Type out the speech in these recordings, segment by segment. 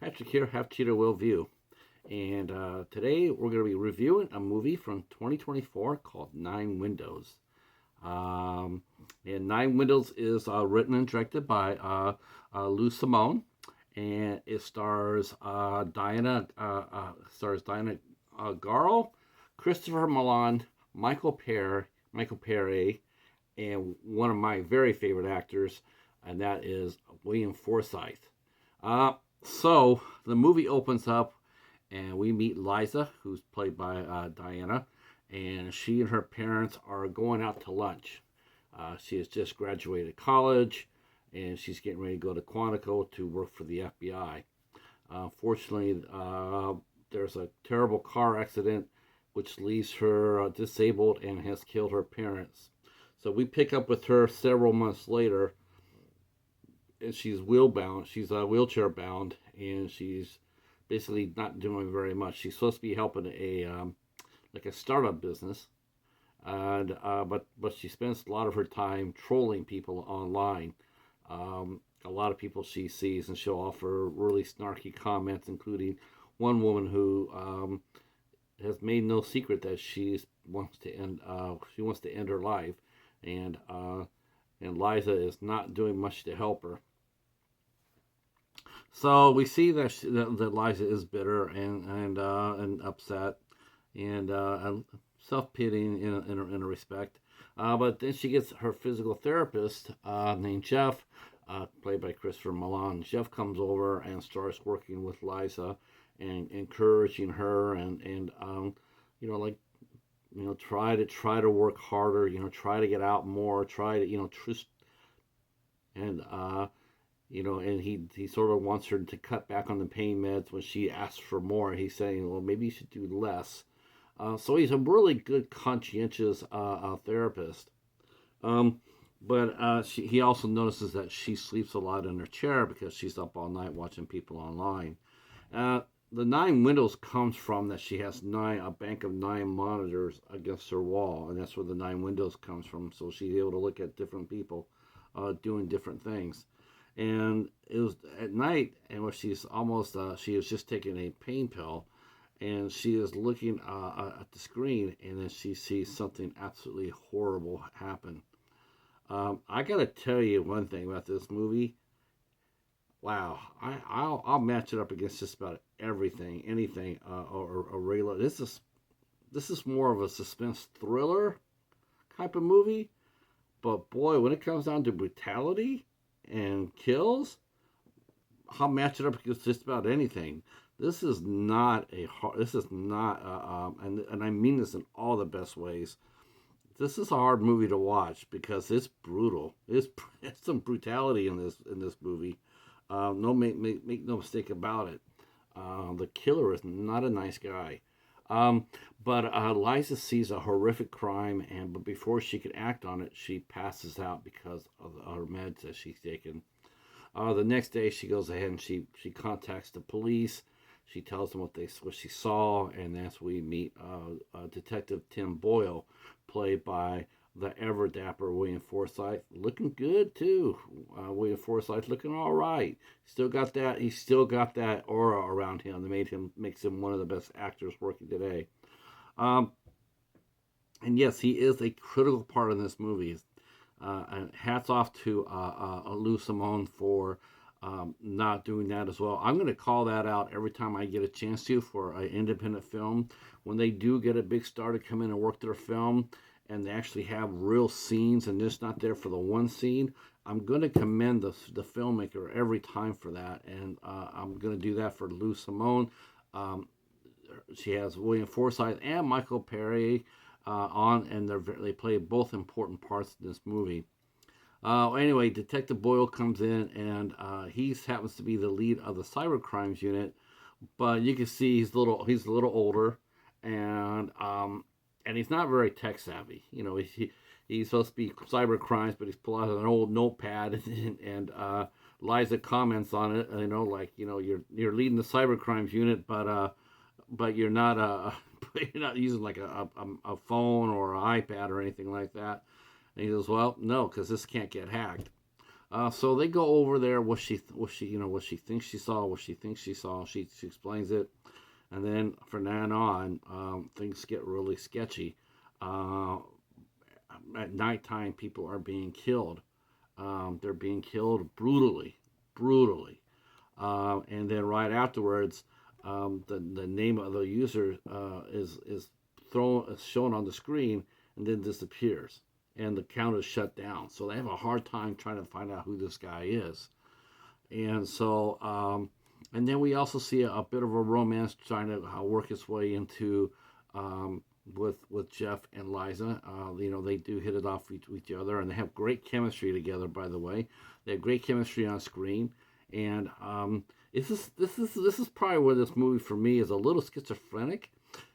Patrick here, Half Cheater Will View. And today we're going to be reviewing a movie from 2024 called Nine Windows. Um, and Nine Windows is written and directed by Lou Simone, and it stars Diana Garle, Christopher Millan, Michael Pare, and one of my very favorite actors, and that is William Forsythe. So the movie opens up, and we meet Liza, who's played by Diana, and she and her parents are going out to lunch. She has just graduated college, and she's getting ready to go to Quantico to work for the FBI. Fortunately, there's a terrible car accident which leaves her disabled and has killed her parents. So we pick up with her several months later, and she's wheelbound. She's wheelchair bound, and she's basically not doing very much. She's supposed to be helping a startup business, and but she spends a lot of her time trolling people online. A lot of people she sees, and she'll offer really snarky comments, including one woman who has made no secret that she wants to end her life, and and Liza is not doing much to help her. So we see that Liza is bitter and upset and self pitying in a respect. But then she gets her physical therapist named Jeff, played by Christopher Milan. Jeff comes over and starts working with Liza and encouraging her and you know like try to work harder. Try to get out more. Try to and and he sort of wants her to cut back on the pain meds when she asks for more. He's saying, well, maybe you should do less. So he's a really good, conscientious therapist. Um, but he also notices that she sleeps a lot in her chair because she's up all night watching people online. Uh, the nine windows comes from that she has a bank of nine monitors against her wall, and that's where the nine windows comes from. So she's able to look at different people doing different things. And it was at night, and when she was just taking a pain pill, and she is looking at the screen, and then she sees something absolutely horrible happen. I gotta tell you one thing about this movie. Wow, I'll match it up against just about everything, anything, or regular. This is more of a suspense thriller type of movie, but boy, when it comes down to brutality and kills, I'll match it up against just about anything. This is not a hard. This is not, and I mean this in all the best ways. This is a hard movie to watch because it's brutal. It's some brutality in this movie. No, make no mistake about it. The killer is not a nice guy. Um, but Liza sees a horrific crime, but before she can act on it, she passes out because of her meds that she's taken. The next day, she goes ahead and she contacts the police. She tells them what she saw, and that's we meet Detective Tim Boyle, played by the ever dapper William Forsythe, looking good too. William Forsythe looking all right. Still got that. He's still got that aura around him that makes him one of the best actors working today. Um, and yes, he is a critical part in this movie. And hats off to Lou Simone for not doing that as well. I'm going to call that out every time I get a chance to for an independent film. When they do get a big star to come in and work their film, and they actually have real scenes and just not there for the one scene, I'm going to commend the filmmaker every time for that. And I'm going to do that for Lou Simone. Um, she has William Forsythe and Michael Pare on, and they play both important parts in this movie. Anyway, Detective Boyle comes in, and he happens to be the lead of the cyber crimes unit. But you can see he's a little older, and he's not very tech savvy. He's supposed to be cyber crimes, but he's pulling out an old notepad, and Liza comments on it. You're leading the cyber crimes unit, but you're not you're not using like a phone or an iPad or anything like that. And he goes, well, no, because this can't get hacked. So they go over there. What she thinks she saw. What she thinks she saw. She explains it, and then from then on, things get really sketchy. Uh, at nighttime, people are being killed. They're being killed brutally, brutally. And then right afterwards, the name of the user is shown on the screen and then disappears, and the count is shut down. So they have a hard time trying to find out who this guy is. And so, and then we also see a bit of a romance trying to work its way into um, with Jeff and Liza. They do hit it off with each other, and they have great chemistry together. By the way, they have great chemistry on screen, and this is probably where this movie for me is a little schizophrenic.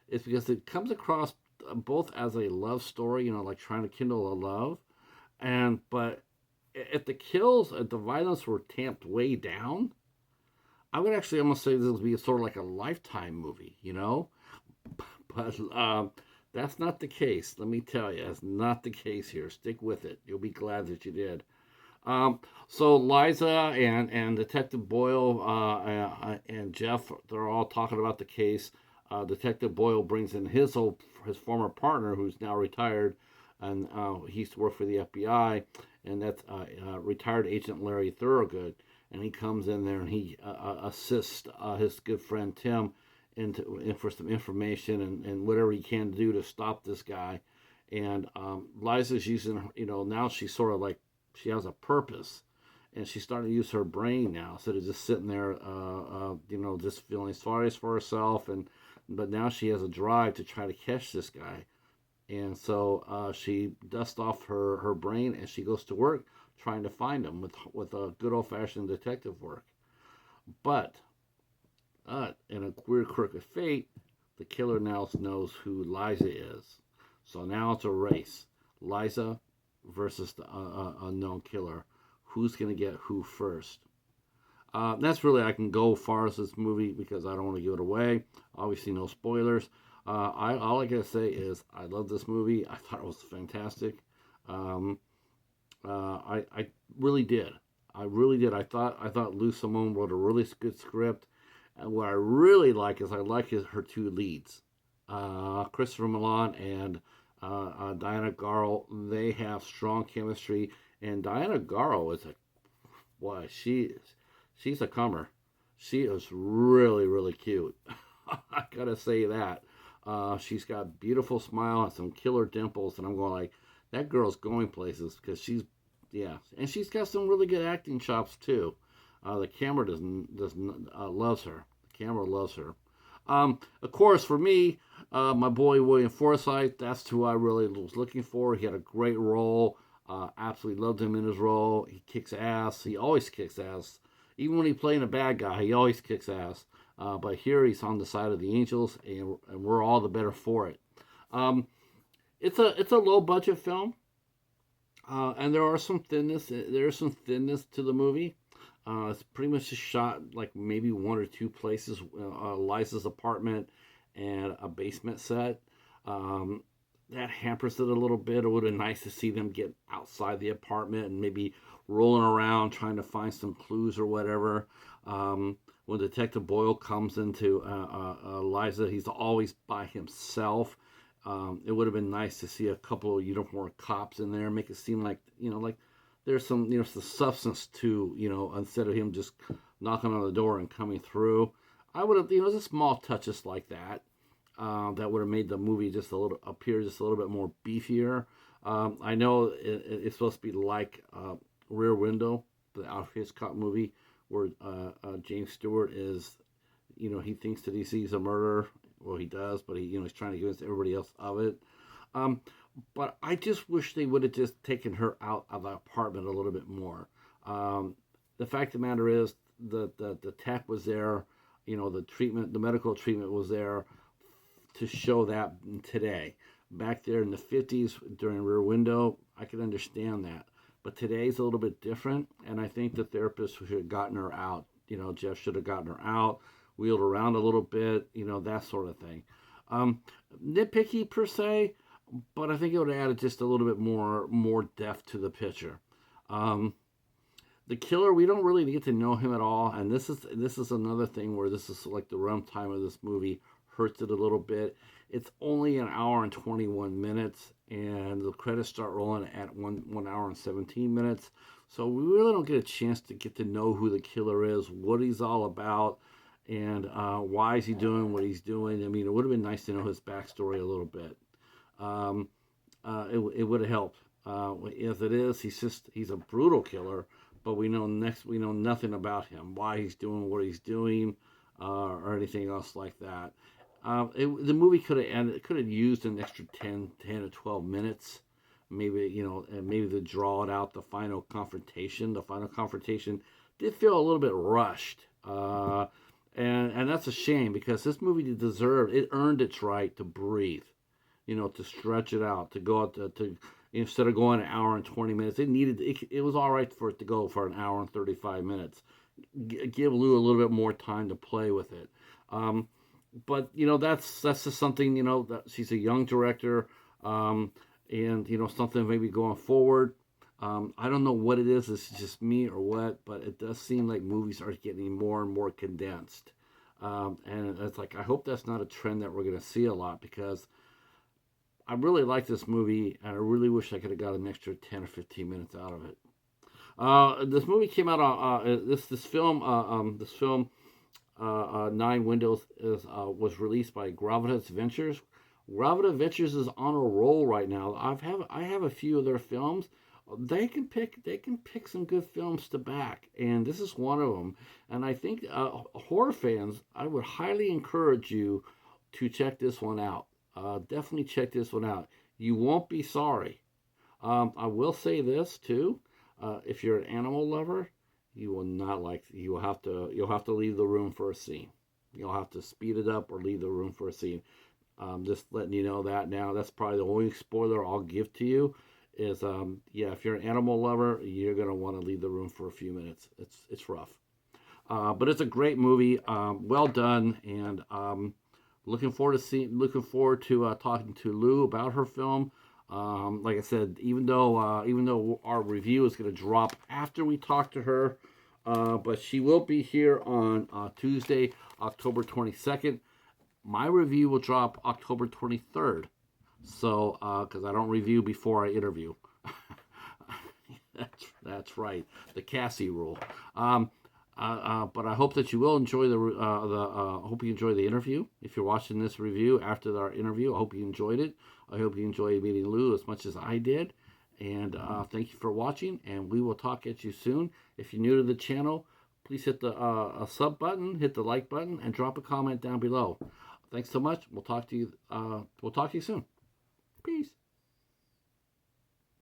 It's because it comes across both as a love story, like trying to kindle a love, and but if the kills, if the violence were tamped way down, I would actually almost say this would be sort of like a Lifetime movie. But that's not the case. Let me tell you, that's not the case here. Stick with it. You'll be glad that you did. So Liza and Detective Boyle and Jeff, they're all talking about the case. Detective Boyle brings in his former partner, who's now retired, and he used to work for the FBI, and that's retired Agent Larry Thorogood. And he comes in there and he assists his good friend Tim in for some information and whatever he can do to stop this guy. And Liza's using, now she's sort of like, she has a purpose, and she's starting to use her brain now instead of just sitting there, just feeling sorry for herself. But now she has a drive to try to catch this guy, and so she dusts off her brain and she goes to work trying to find him with a good old fashioned detective work. But in a weird quirk of fate, the killer now knows who Liza is. So now it's a race. Liza versus the unknown killer. Who's going to get who first? That's really, I can go far as this movie because I don't want to give it away. Obviously, no spoilers. All I gotta say is I love this movie. I thought it was fantastic. I really did. I really did. I thought Lou Simone wrote a really good script. And what I really like is her two leads, Christopher Millan and Diana Garle. They have strong chemistry, and Diana Garle is she's a comer. She is really, really cute. I gotta say that. She's got a beautiful smile and some killer dimples, and I'm going like, that girl's going places because yeah, and she's got some really good acting chops too. The camera doesn't loves her. The camera loves her. Of course, for me, my boy William Forsythe, that's who I really was looking for. He had a great role. Absolutely loved him in his role. He kicks ass. He always kicks ass. Even when he's playing a bad guy, he always kicks ass. But here he's on the side of the Angels, and we're all the better for it. It's a low budget film, and there are some thinness. There's some thinness to the movie. It's pretty much just shot like maybe one or two places. Liza's apartment and a basement set. That hampers it a little bit. It would have been nice to see them get outside the apartment and maybe rolling around trying to find some clues or whatever. When Detective Boyle comes into Liza, he's always by himself. It would have been nice to see a couple of uniformed cops in there, make it seem like like there's some some substance to instead of him just knocking on the door and coming through. I would have just small touches like that. That would have made the movie appear just a little bit more beefier. I know it's supposed to be like Rear Window, the Alfred Hitchcock movie, where James Stewart is, he thinks that he sees a murder. Well, he does, but he's trying to convince everybody else of it. But I just wish they would have just taken her out of the apartment a little bit more. The fact of the matter is, the tech was there, the medical treatment was there to show that today. Back there in the 50s during Rear Window, I could understand that. But today's a little bit different, and I think the therapist should have gotten her out. Jeff should have gotten her out, wheeled around a little bit, that sort of thing. Nitpicky per se, but I think it would have added just a little bit more depth to the picture. The killer, we don't really get to know him at all, and this is another thing where this is like the runtime of this movie hurts it a little bit. It's only an hour and 21 minutes, and the credits start rolling at 1 hour and 17 minutes. So we really don't get a chance to get to know who the killer is, what he's all about, and why is he doing what he's doing. I mean, it would have been nice to know his backstory a little bit. Um, it would have helped. As it is, he's a brutal killer, but we know nothing about him, why he's doing what he's doing, or anything else like that. The movie could have ended. Could have used an extra 10 to 12 minutes, maybe and maybe to draw it out. The final confrontation. The final confrontation did feel a little bit rushed, and that's a shame because this movie deserved. It earned its right to breathe. To stretch it out, to go out to instead of going an hour and 20 minutes, it was all right for it to go for an hour and 35 minutes. Give Lou a little bit more time to play with it. But that's just something that she's a young director, and something maybe going forward. I don't know what it is. It's just me or what, but it does seem like movies are getting more and more condensed, and it's like I hope that's not a trend that we're going to see a lot because I really like this movie, and I really wish I could have got an extra 10 or 15 minutes out of it. This movie came out on this film, Nine Windows, was released by Gravitas Ventures. Gravitas Ventures is on a roll right now. I have a few of their films. They can pick some good films to back, and this is one of them. And I think horror fans, I would highly encourage you to check this one out. Definitely check this one out. You won't be sorry. I will say this too: if you're an animal lover, you will not like. You'll have to leave the room for a scene. You'll have to speed it up or leave the room for a scene. Just letting you know that now. That's probably the only spoiler I'll give to you. Is if you're an animal lover, you're gonna want to leave the room for a few minutes. It's rough, but it's a great movie. Well done, and looking forward to talking to Lou about her film. Like I said, even though our review is going to drop after we talk to her, but she will be here on Tuesday, October 22nd. My review will drop October 23rd. So, because I don't review before I interview. That's right, the Cassie rule. But I hope that you will enjoy hope you enjoy the interview. If you're watching this review after our interview, I hope you enjoyed it. I hope you enjoyed meeting Lou as much as I did. And thank you for watching. And we will talk at you soon. If you're new to the channel, please hit the sub button, hit the like button, and drop a comment down below. Thanks so much. We'll talk to you. We'll talk to you soon. Peace.